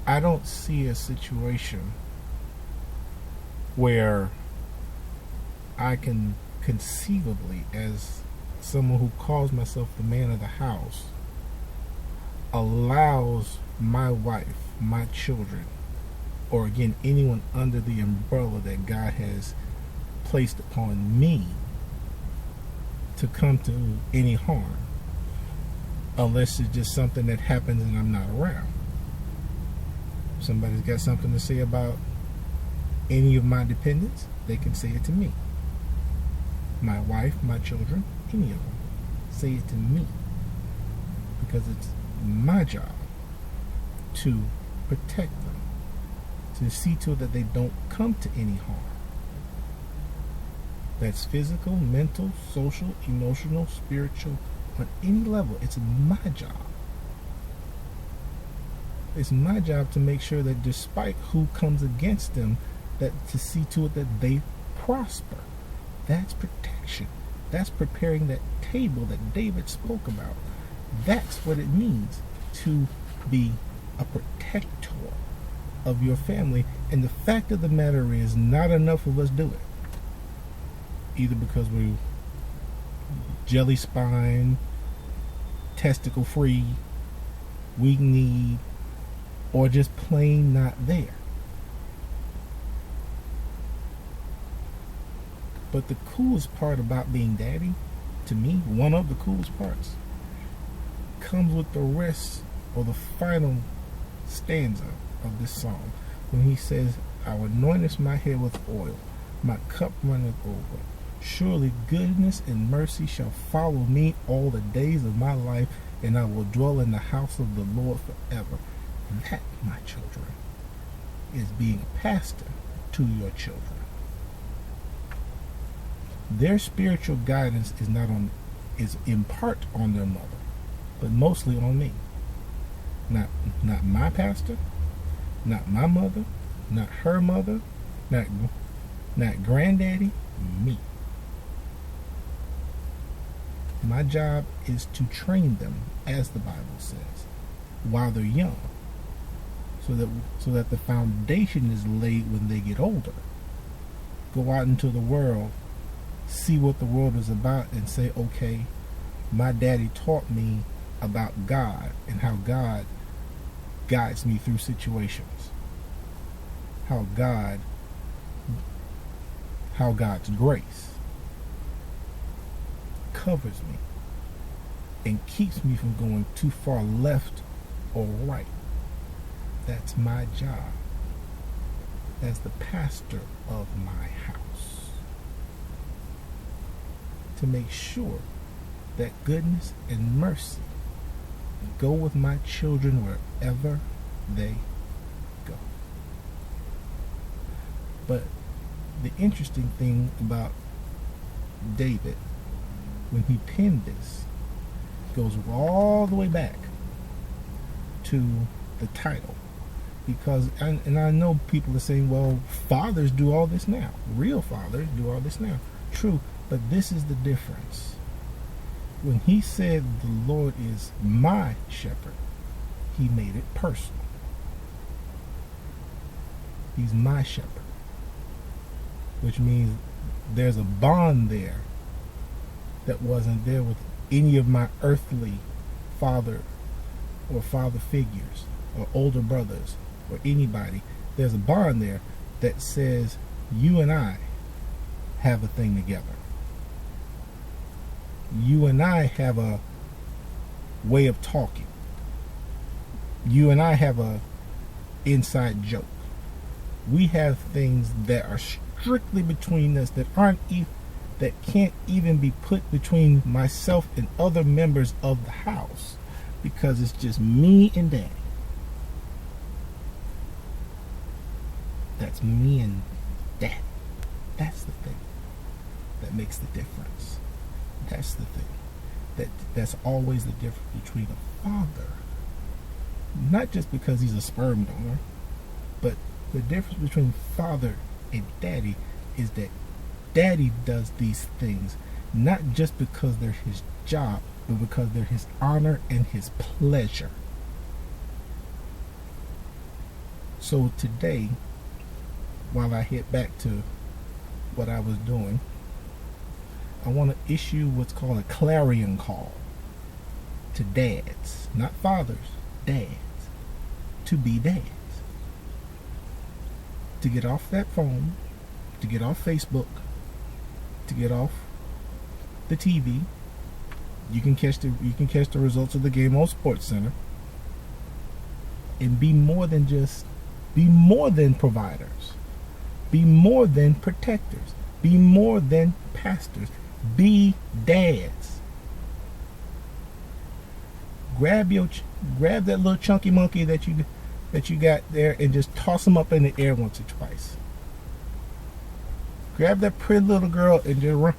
I don't see a situation where I can conceivably, as someone who calls myself the man of the house, allows my wife, my children, or again, anyone under the umbrella that God has placed upon me to come to any harm, unless it's just something that happens and I'm not around. Somebody's got something to say about any of my dependents, they can say it to me. My wife, my children, any of them, say it to me, because it's my job to protect them, to see to it that they don't come to any harm. That's physical, mental, social, emotional, spiritual, on any level. It's my job. It's my job to make sure that despite who comes against them, that to see to it that they prosper. That's protection. That's preparing that table that David spoke about. That's what it means to be a protector of your family. And the fact of the matter is, not enough of us do it. Either because we're jelly spine, testicle free, weak kneed, or just plain not there. But the coolest part about being daddy, to me, one of the coolest parts, comes with the rest or the final stanza of this song, when he says, "I will anoint my head with oil, my cup runneth over. Surely goodness and mercy shall follow me all the days of my life, and I will dwell in the house of the Lord forever." That, my children, is being a pastor to your children. Their spiritual guidance is in part on their mother, but mostly on me. Not my pastor, not my mother, not her mother, not granddaddy, me. My job is to train them, as the Bible says, while they're young, so that the foundation is laid when they get older. Go out into the world, see what the world is about, and say, okay, my daddy taught me about God and how God guides me through situations. How God's grace covers me and keeps me from going too far left or right. That's my job as the pastor of my house, to make sure that goodness and mercy go with my children wherever they go. But the interesting thing about David, when he penned this, goes all the way back to the title. Because, and I know people are saying, well, fathers do all this now. Real fathers do all this now. True, but this is the difference. When he said the Lord is my shepherd, he made it personal. He's my shepherd, which means there's a bond there that wasn't there with any of my earthly father or father figures or older brothers or anybody. There's a bond there that says you and I have a thing together. You and I have a way of talking. You and I have a inside joke. We have things that are strictly between us that can't even be put between myself and other members of the house, because it's just me and Daddy. That's me and Daddy. That's the thing that makes the difference. That's the thing that's always the difference between a father, not just because he's a sperm donor, but the difference between father and daddy is that daddy does these things not just because they're his job, but because they're his honor and his pleasure. So today, while I head back to what I was doing, I want to issue what's called a clarion call to dads, not fathers, dads, to be dads. To get off that phone, to get off Facebook, to get off the TV. You can catch the results of the game on Sports Center, and be more than providers, be more than protectors, be more than pastors, be dads. Grab that little chunky monkey that you got there and just toss him up in the air once or twice. Grab that pretty little girl and just run,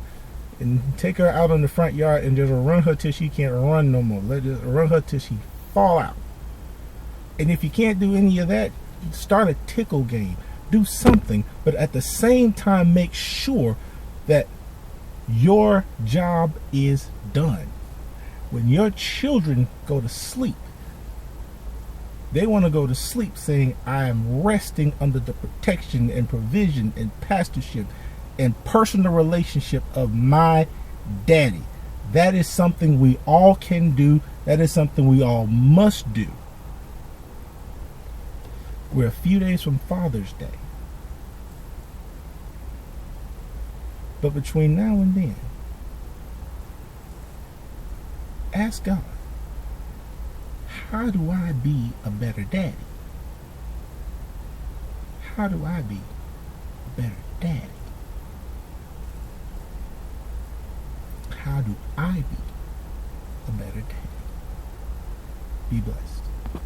and take her out in the front yard and just run her till she can't run no more. Run her till she fall out. And if you can't do any of that, start a tickle game. Do something, but at the same time make sure that your job is done. When your children go to sleep, they want to go to sleep saying, I am resting under the protection and provision and pastorship and personal relationship of my daddy. That is something we all can do. That is something we all must do. We're a few days from Father's Day. But between now and then, ask God, how do I be a better daddy? How do I be a better daddy? How do I be a better daddy? Be blessed.